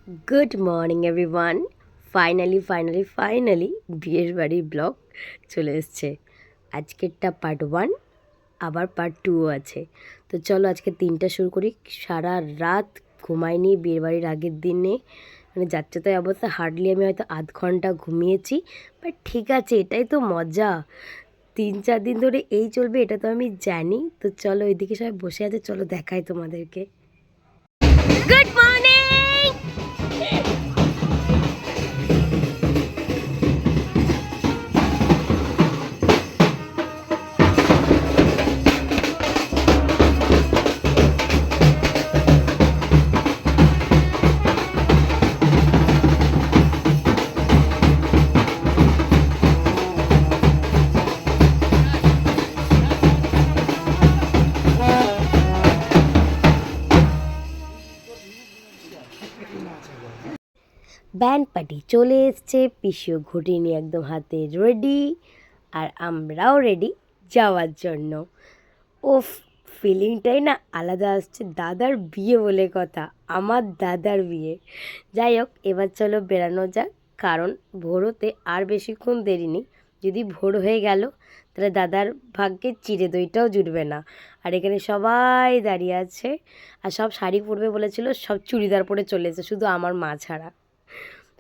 Good morning everyone. Finally বিয়ের বাড়ির blog চলে এসছে। আজকেরটা পার্ট 1, আবার পার্ট 2 আছে। তো চলো আজকে 3টা শুরু করি। সারা রাত ঘুমাইনি বিয়ের বাড়ির আগের দিনে, মানে যাচ্ছে তাই অবস্থা। হার্ডলি আমি হয়তো আধ ঘন্টা ঘুমিয়েছি, বাট ঠিক আছে, এটাই তো মজা। 3-4 দিন ধরে এই চলবে এটা তো আমি জানি। তো চলো এদিকে সবাই বসে আছে, চলো দেখাই তোমাদেরকে। Good morning. ব্যান্ড পার্টি চলে এসছে, পিসিও ঘুটি নিয়ে একদম হাতে রেডি, আর আমরাও রেডি যাওয়ার জন্য। ও ফিলিংটাই না আলাদা আসছে। দাদার বিয়ে বলে কথা, আমার দাদার বিয়ে। যাই হোক, এবার চলো বেরানো যাক, কারণ ভোর হতে আর বেশিক্ষণ দেরি নেই। যদি ভোর হয়ে গেল তাহলে দাদার ভাগ্যে চিড়ে দইটাও জুটবে না। আর এখানে সবাই দাঁড়িয়ে আছে, আর সব শাড়ি পরবে বলেছিল, সব চুড়িদার পরে চলে এসেছে, শুধু আমার মা ছাড়া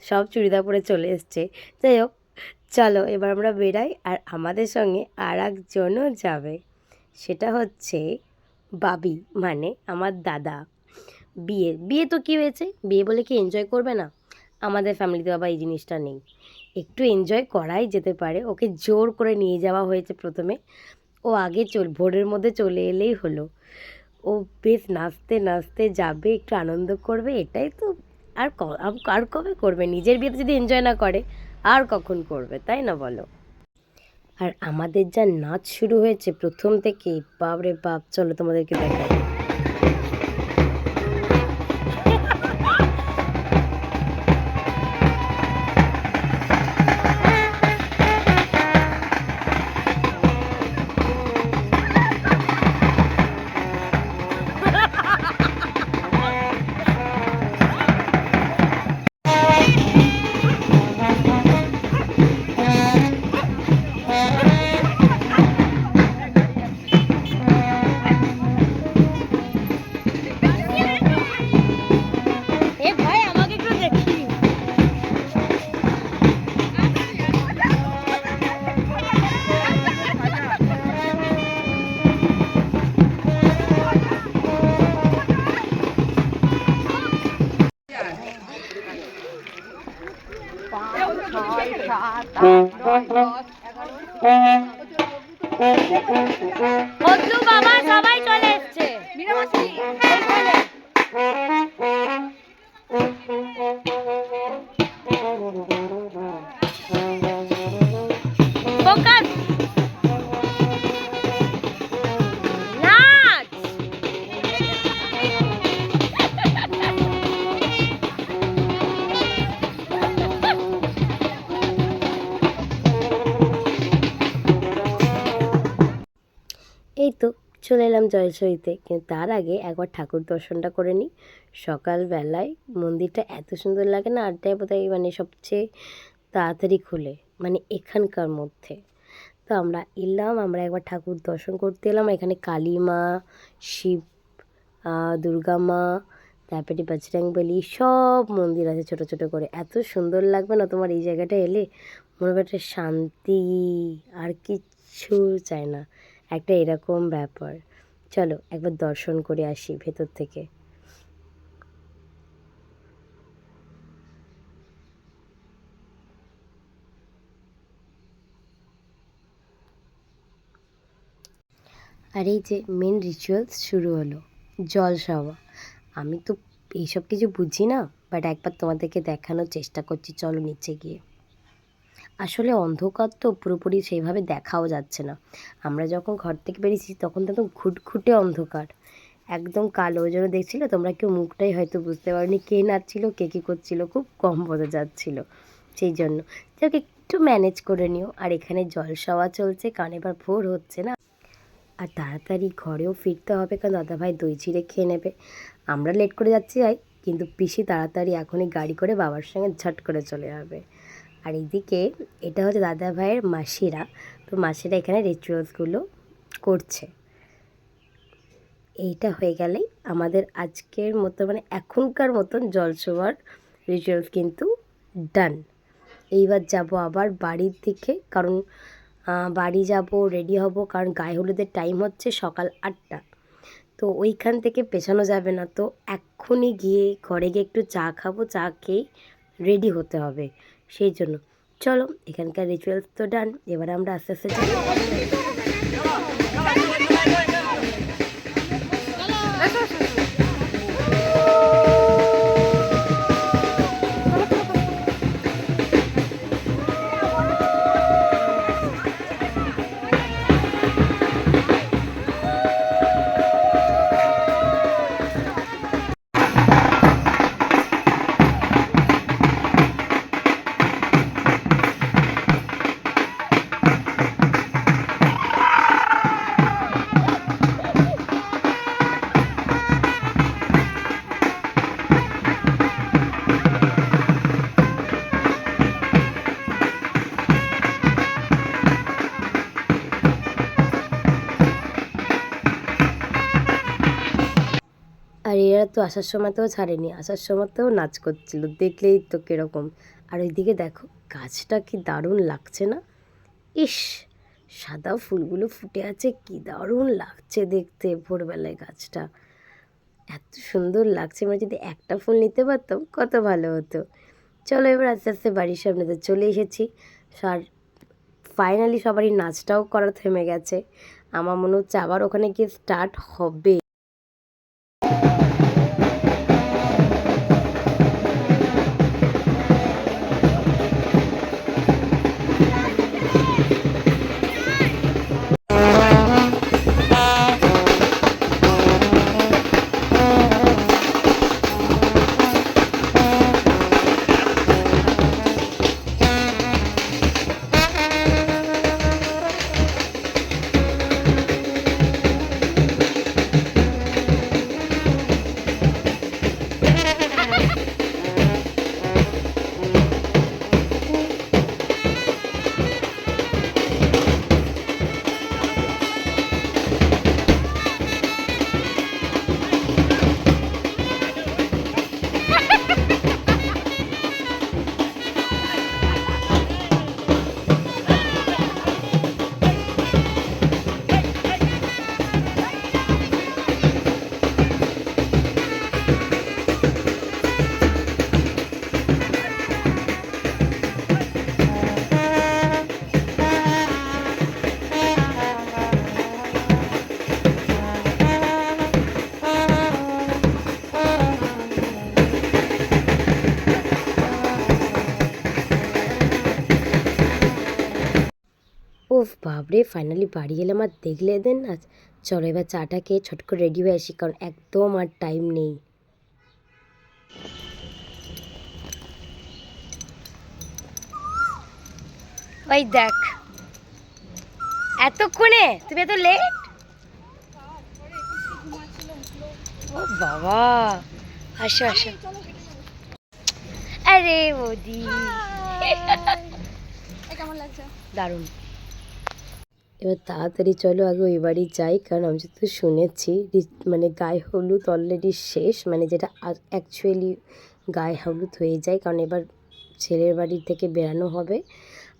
সব চুড়িদার পরে চলে এসছে। যাই হোক, চলো এবার আমরা বেরাই। আর আমাদের সঙ্গে আর একজনও যাবে, সেটা হচ্ছে বাবি, মানে আমার দাদা। বিয়ে তো কী হয়েছে, বিয়ে বলে কি এনজয় করবে না? আমাদের ফ্যামিলিতে বাবা এই জিনিসটা নেই। একটু এনজয় করাই যেতে পারে। ওকে জোর করে নিয়ে যাওয়া হয়েছে প্রথমে। ও আগে ভোরের মধ্যে চলে এলেই হলো। ও বেশ নাচতে নাচতে যাবে, একটু আনন্দ করবে, এটাই তো। আর কবে করবে? নিজের বিয়েতে যদি এনজয় না করে আর কখন করবে, তাই না বলো? আর আমাদের যা নাচ শুরু হয়েছে প্রথম থেকেই, বাপ রে বাপ, চলো তোমাদেরকে দেখাই। বদলু বাবা সবাই চলে এসছে। ফোকাস, নাচ। এই তো চলে এলাম জয়সইতে, কিন্তু তার আগে একবার ঠাকুর দর্শনটা করে নিই। সকালবেলায় মন্দিরটা এত সুন্দর লাগে না, আড্ডায় বোধহয় মানে সবচেয়ে তাড়াতাড়ি খুলে, মানে এখানকার মধ্যে। তো আমরা এলাম, আমরা একবার ঠাকুর দর্শন করতে এলাম। এখানে কালী মা, শিব, দুর্গা মা, তারপরে বজরংবলী, সব মন্দির আছে ছোট ছোট করে। এত সুন্দর লাগবে না তোমার এই জায়গাটা এলে, মনে হবে একটা শান্তি, আর কিচ্ছু চাই না, একটা এরকম ব্যাপার। চলো একবার দর্শন করে আসি ভেতর থেকে। আর এই যে মেন রিচুয়ালস শুরু হলো, জল খাওয়া। আমি তো এইসব কিছু বুঝি না, বাট একবার তোমাদেরকে দেখানোর চেষ্টা করছি, চলো নিচে গিয়ে। আসলে অন্ধকার তো পুরোপুরি সেইভাবে দেখাও যাচ্ছে না। আমরা যখন ঘর থেকে বেরিয়েছি তখন তো একদম ঘুটঘুটে অন্ধকার, একদম কালো। ওই জন্য দেখছিলে তোমরা কেউ মুখটাই হয়তো বুঝতে পারোনি কে নাচছিল কে কী করছিল, খুব কম বোঝা যাচ্ছিলো। সেই জন্য যাকে একটু ম্যানেজ করে নিও। আর এখানে জলসাওয়া চলছে, কারণ এবার ভোর হচ্ছে না, আর তাড়াতাড়ি ঘরেও ফিরতে হবে, কারণ দাদাভাই দই চিড়ে খেয়ে নেবে। আমরা লেট করে যাচ্ছি, কিন্তু পিসি তাড়াতাড়ি এখনই গাড়ি করে বাবার সঙ্গে ঝট করে চলে যাবে। আর এইদিকে এটা হচ্ছে দাদা ভাইয়ের মাসিরা, তো মাসিরা এখানে রিচুয়ালসগুলো করছে। এইটা হয়ে গেলেই আমাদের আজকের মতো মানে এখনকার মতন জলছোয়ার রিচুয়ালস কিন্তু ডান। এইবার যাব আবার বাড়ির দিকে, কারণ বাড়ি যাব, রেডি হব, কারণ গায়ে হলুদের টাইম হচ্ছে সকাল 8টা। তো ওইখান থেকে পেছানো যাবে না, তো এক্ষুনি গিয়ে ঘরে গিয়ে একটু চা খাবো, চা খেয়ে রেডি হতে হবে। সেই জন্য চলো, এখানকার রিচুয়ালস তো ডান, এবার আমরা আস্তে আস্তে যাই। আর এরা তো আসার সময়তেও ছাড়েনি, আসার সময়তেও নাচ করছিল, দেখলেই তো কীরকম। আর ওইদিকে দেখো গাছটা কি দারুণ লাগছে না? ইস, সাদা ফুলগুলো ফুটে আছে, কি দারুণ লাগছে দেখতে ভোরবেলায় গাছটা, এত সুন্দর লাগছে। মানে যদি একটা ফুল নিতে পারতাম কত ভালো হতো। চলো এবার আস্তে আস্তে বাড়ির সামনে তো চলে এসেছি। আর ফাইনালি সবারই নাচটাও করা থেমে গেছে, আমার মনে হচ্ছে আবার ওখানে গিয়ে স্টার্ট হবে। ওফ বাবরে, ফাইনালি বাড়ি এলাম আর দেখলে দেন না। চলো এবার চাটা খেয়ে ছট করে রেডি হয়ে আসি, কারণ একদম আর টাইম নেই। ওই দেখ, এতক্ষণে তুমি এত লেট? ও বাবা, আসো আসো। আরে বৌদি, কেমন লাগছে? দারুণ। এবার তাড়াতাড়ি চলো আগে ওই বাড়ি যাই, কারণ আমি যত শুনেছি মানে গায়ে হলুদ অলরেডি শেষ, মানে যেটা অ্যাকচুয়ালি গায়ে হলুদ হয়ে যায়, কারণ এবার ছেলের বাড়ি থেকে বেরানো হবে।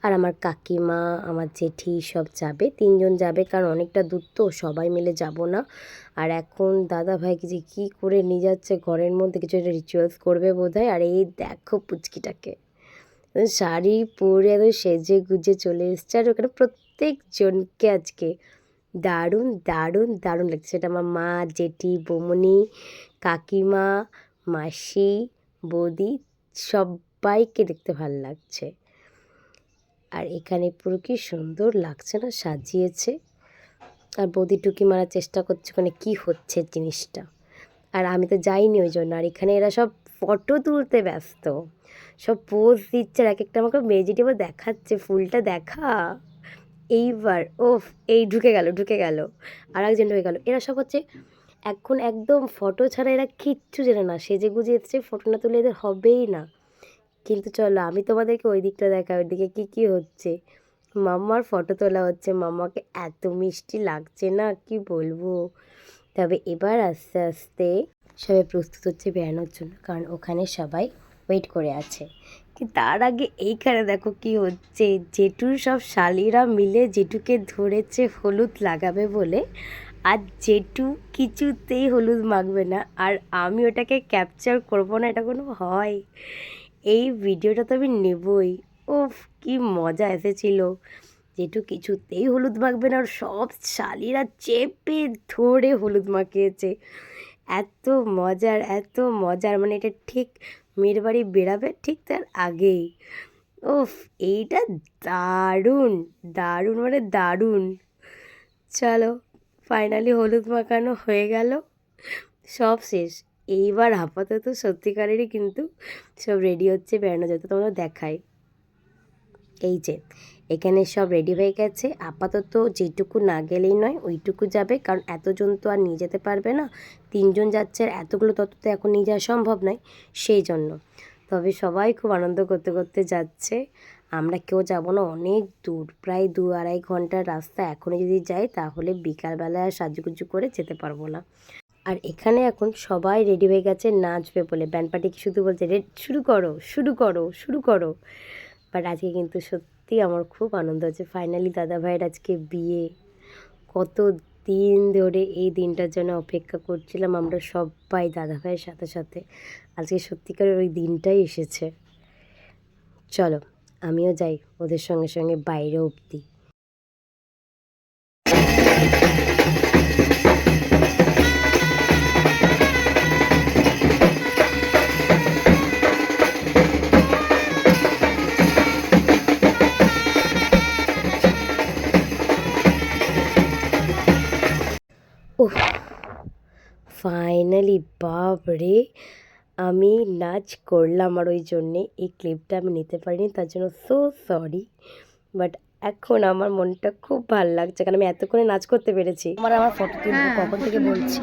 আর আমার কাকিমা, আমার জেঠি সব যাবে, 3জন যাবে, কারণ অনেকটা দূর তো, সবাই মিলে যাব না। আর এখন দাদা ভাইকে যে কী করে নিয়ে যাচ্ছে ঘরের মধ্যে, কিছু একটা রিচুয়ালস করবে বোধহয়। আর এই দেখো পুচকিটাকে শাড়ি পরে একদম সেজে গুজে চলে এসছে, আর ওখানে প্রত্যেকজনকে আজকে দারুণ দারুণ দারুণ লাগছে। সেটা আমার মা, জেঠি, বৌমনি, কাকিমা, মাসি, বৌদি, সবাইকে দেখতে ভালো লাগছে। আর এখানে পুরো কি সুন্দর লাগছে না সাজিয়েছে। আর বৌদি টুকি মারার চেষ্টা করছে ওখানে কী হচ্ছে জিনিসটা। আর আমি তো যাইনি ওই জন্য। আর এখানে এরা সব ফটো তুলতে ব্যস্ত, সব পোজ দিচ্ছে, আর এক একটা আমাকে ভেজিটেবল দেখাচ্ছে, ফুলটা দেখা। এইবার ওফ, এই ঢুকে গেল আর একজন ঢুকে গেল। এরা সব হচ্ছে এখন একদম ফটো ছাড়া এরা কিচ্ছু জানে না, সেজে গুজে এসছে, ফটো না তুলে এদের হবেই না। কিন্তু চলো আমি তোমাদেরকে ওই দিকটা দেখাই, ওইদিকে কী কী হচ্ছে। মাম্মার ফটো তোলা হচ্ছে, মাম্মাকে এত মিষ্টি লাগছে না কি বলবো। তবে এবার আস্তে আস্তে সবাই প্রস্তুত হচ্ছে বেরানোর জন্য, কারণ ওখানে সবাই ওয়েট করে আছে। কিন্তু তার আগে এইখানে দেখো কি হচ্ছে, জেঠুর সব শালিরা মিলে জেঠুকে ধরেছে হলুদ লাগাবে বলে, আর জেঠু কিছুতেই হলুদ মাখবে না, আর আমি ওটাকে ক্যাপচার করবো না, এটা কোনো হয়? এই ভিডিওটা তো আমি নেবই। উফ কি মজা এসেছিল। জেঠু কিছুতেই হলুদ মাখবে না, আর সব শালিরা চেপে ধরে হলুদ মাখিয়েছে। এত মজার, এত মজার, মানে এটা ঠিক মেয়ের বাড়ি বেরাবে ঠিক তার আগেই। উফ এইটা দারুণ, দারুণ মানে দারুণ। চলো ফাইনালি হলুদ মাখানো হয়ে গেল, সব শেষ। এইবার আপাতত সত্যিকারেরই কিন্তু সব রেডি হচ্ছে বেড়ানো যেতে, তোমরা দেখাই। এই যে এখানে সব রেডি হয়ে গেছে, আপাতত যেটুকু না গেলেই নয় ওইটুকু যাবে, কারণ এতজন তো আর নিয়ে যেতে পারবে না, 3জন যাচ্ছে, আর এতগুলো তত তো এখন নিয়ে যাওয়া সম্ভব নয়, সেই জন্য। তবে সবাই খুব আনন্দ করতে করতে যাচ্ছে। আমরা কেউ যাব না, অনেক দূর, প্রায় 2-2.5 ঘন্টার রাস্তা, এখনই যদি যাই তাহলে বিকালবেলায় সাজুগুজু করে যেতে পারবো না। আর এখানে এখন সবাই রেডি হয়ে গেছে নাচবে বলে, ব্যান্ড পার্টিকে শুধু বলছে শুরু করো শুরু করো শুরু করো। বাট আজকে কিন্তু সত্যি আমার খুব আনন্দ হচ্ছে, ফাইনালি দাদাভাইয়ের আজকে বিয়ে। কত দিন ধরে এই দিনটার জন্য অপেক্ষা করছিলাম আমরা সবাই দাদাভাইয়ের সাথে সাথে, আজকে সত্যিকারের ওই দিনটাই এসেছে। চলো আমিও যাই ওদের সঙ্গে সঙ্গে বাইরে অবধি। ওহ ফাইনালি, বাপ রে, আমি নাচ করলাম, আর ওই জন্যে এই ক্লিপটা আমি নিতে পারিনি, তার জন্য সো সরি। বাট এখন আমার মনটা খুব ভালো লাগছে, কারণ আমি এতক্ষণে নাচ করতে পেরেছি। আমার ফটো তুলবো কখন থেকে বলছি।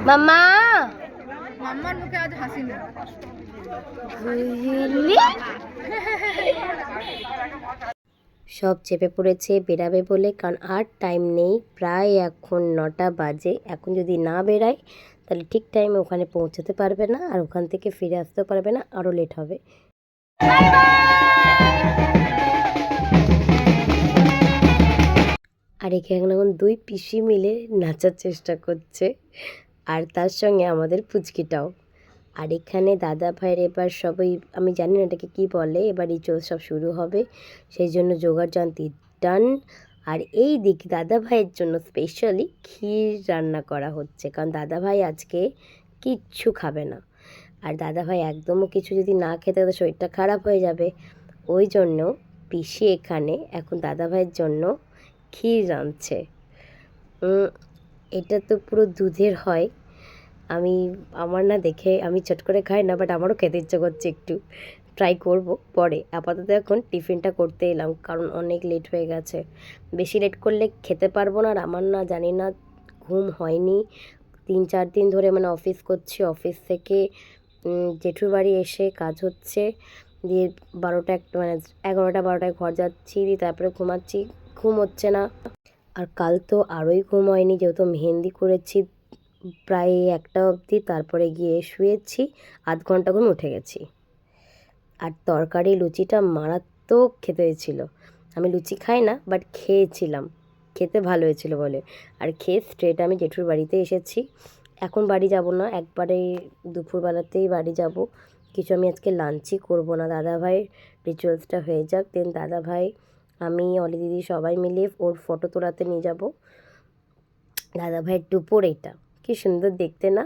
মাম্মা, মাম্মার মুখে আজ হাসি নেই। সব চেপে পড়েছে বেরাবে বলে, কারণ আর টাইম নেই, প্রায় এখন 9টা বাজে। এখন যদি না বেরায় তাহলে ঠিক টাইমে ওখানে পৌঁছাতে পারবে না, আর ওখান থেকে ফিরে আসতেও পারবে না, আরও লেট হবে। আর এখানে এখন 2 পিসি মিলে নাচার চেষ্টা করছে, আর তার সঙ্গে আমাদের পুচকিটাও। আর এখানে দাদা ভাইয়ের এবার সবাই, আমি জানি না এটাকে কী বলে, এবার রিচুয়াল সব শুরু হবে, সেই জন্য জোগাড় যন্ত্র ডান। আর এই দিক দাদা ভাইয়ের জন্য স্পেশালি ক্ষীর রান্না করা হচ্ছে, কারণ দাদা ভাই আজকে কিচ্ছু খাবে না, আর দাদা ভাই একদমও কিছু যদি না খেতে তাদের শরীরটা খারাপ হয়ে যাবে। ওই জন্য পিসি এখানে এখন দাদা ভাইয়ের জন্য ক্ষীর রাঁধছে। এটা তো পুরো দুধের হয়, আমি আমার না দেখে আমি চট করে খাই না, বাট আমারও খেতে ইচ্ছে করছে, একটু ট্রাই করব পরে। আপাতত এখন টিফিনটা করতে এলাম, কারণ অনেক লেট হয়ে গেছে, বেশি লেট করলে খেতে পারবো না। আর আমার না জানি না ঘুম হয়নি 3-4 দিন ধরে, মানে অফিস করছি, অফিস থেকে জেঠুর বাড়ি এসে কাজ হচ্ছে, দিয়ে 12টা একটা মানে 11টা 12টায় ঘর যাচ্ছি, দিয়ে তারপরে ঘুমাচ্ছি, ঘুম হচ্ছে না। আর কাল তো আরোই ঘুম হয়নি, যেহেতু মেহেন্দি করেছি প্রায় 1টা অবধি, তারপরে গিয়ে শুয়েছি, আধ ঘন্টা ঘুম উঠে গেছি। আর তরকারি লুচিটা মারাত্মক খেতে হয়েছিল, আমি লুচি খাই না বাট খেয়েছিলাম, খেতে ভালো হয়েছিল বলে। আর খেয়ে স্ট্রেট আমি জেঠুর বাড়িতে এসেছি, এখন বাড়ি যাব না, একবারে দুপুরবেলাতেই বাড়ি যাব। কিছু আমি আজকে লাঞ্চই করব না, দাদাভাই রিচুয়ালসটা হয়ে যাক, দেন দাদাভাই আমি অলি দিদি সবাই মিলে ওর ফটো তোলাতে নিয়ে যাব। দাদাভাইয়ের দুপুর এটা কি সুন্দর দেখতে না,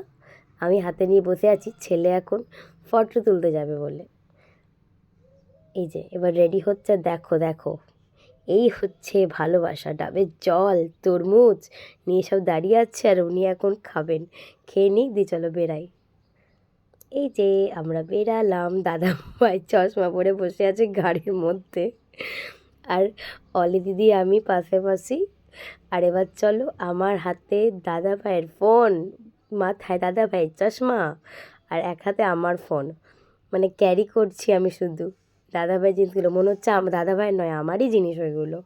আমি হাতে নিয়ে বসে আছি, ছেলে এখন ফটো তুলতে যাবে বলে। এই যে এবার রেডি হচ্ছে, দেখো দেখো, এই হচ্ছে ভালোবাসা, ডাবের জল তরমুজ নিয়ে সব দাঁড়িয়ে আছে, আর উনি এখন খাবেন, খেয়ে নিই, দিয়ে চলো বেরাই। এই যে আমরা বেরালাম, দাদা ভাই চশমা পরে বসে আছে গাড়ির মধ্যে, আর অলি দিদি আমি পাশাপাশি আর এবার চলো, আমার হাতে দাদা ভাইয়ের ফোন, মাথায় দাদা ভাইয়ের চশমা, আর এক হাতে আমার ফোন, মানে ক্যারি করছি আমি শুধু দাদা ভাই জিনিসগুলো, মনে হচ্ছে দাদা ভাই নয়, আমারই জিনিস ওইগুলো।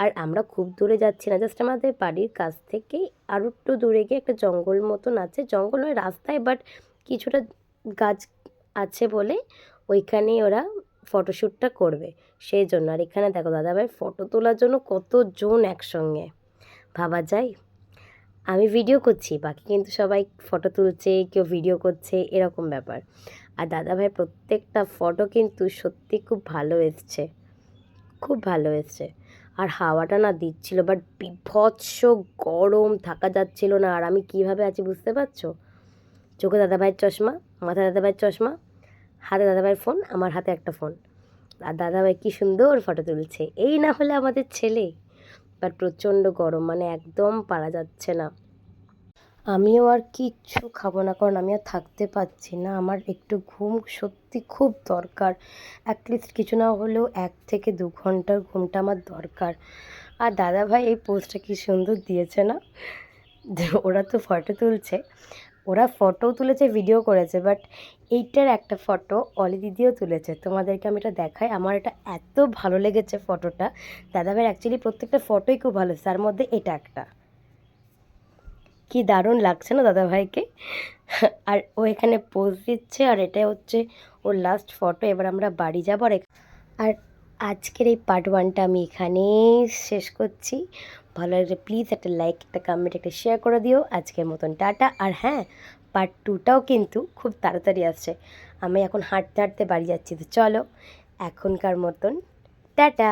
আর আমরা খুব দূরে যাচ্ছি না, জাস্ট আমাদের বাড়ির কাছ থেকে আরও একটু দূরে গিয়ে একটা জঙ্গল মতন আছে, জঙ্গল নয় রাস্তায়, বাট কিছুটা গাছ আছে বলে ওইখানেই ওরা ফটোশ্যুটটা করবে, সেই জন্য। আর এখানে দেখো দাদাভাই ফটো তোলার জন্য কতজন একসঙ্গে, ভাবা যায়। আমি ভিডিও করছি, বাকি কিন্তু সবাই ফটো তুলছে, কেউ ভিডিও করছে, এরকম ব্যাপার। আর দাদাভাই প্রত্যেকটা ফটো কিন্তু সত্যি খুব ভালো এসছে, খুব ভালো এসছে। আর হাওয়াটা না দিচ্ছিল, বাট বিভৎস গরম, থাকা যাচ্ছিল না। আর আমি কিভাবে আছি বুঝতে পারছো? চোখে দাদাভাইয়ের চশমা, মাথায় দাদাভাইয়ের চশমা, হাতে দাদাভাইয়ের ফোন, আমার হাতে একটা ফোন। আর দাদাভাই কি সুন্দর ফটো তুলছে, এই না হলে আমাদের ছেলে। বাট প্রচণ্ড গরম, মানে একদম পারা যাচ্ছে না। আমিও আর কিচ্ছু খাবো না, কারণ আমি আর থাকতে পারছি না, আমার একটু ঘুম সত্যি খুব দরকার। অ্যাটলিস্ট কিছু না হলেও 1 থেকে 2 ঘন্টার ঘুমটা আমার দরকার। আর দাদাভাই এই পোজটা কি সুন্দর দিয়েছে না? ওরা তো ফটো তুলছে, ওরা ফটোও তুলেছে, ভিডিও করেছে, বাট এইটার একটা ফটো অলি দিদিও তুলেছে, তোমাদেরকে আমি এটা দেখাই। আমার এটা এত ভালো লেগেছে ফটোটা, দাদাভাইয়ের অ্যাকচুয়ালি প্রত্যেকটা ফটোই খুব ভালো, তার মধ্যে এটা একটা, কি দারুণ লাগছে না দাদাভাইকে। আর ও এখানে পোজ দিচ্ছে, আর এটাই হচ্ছে ওর লাস্ট ফটো। এবার আমরা বাড়ি যাবো। আর আজকের এই পার্ট 1টা আমি এখানেই শেষ করছি। ভালো লাগলে প্লিজ একটা লাইক, একটা কমেন্ট, একটা শেয়ার করে দিও। আজকের মতন টাটা। আর হ্যাঁ, পার্ট 2টাও কিন্তু খুব তাড়াতাড়ি আসছে। আমি এখন হাঁটতে হাঁটতে বাড়ি যাচ্ছি, তো চলো এখনকার মতন টাটা।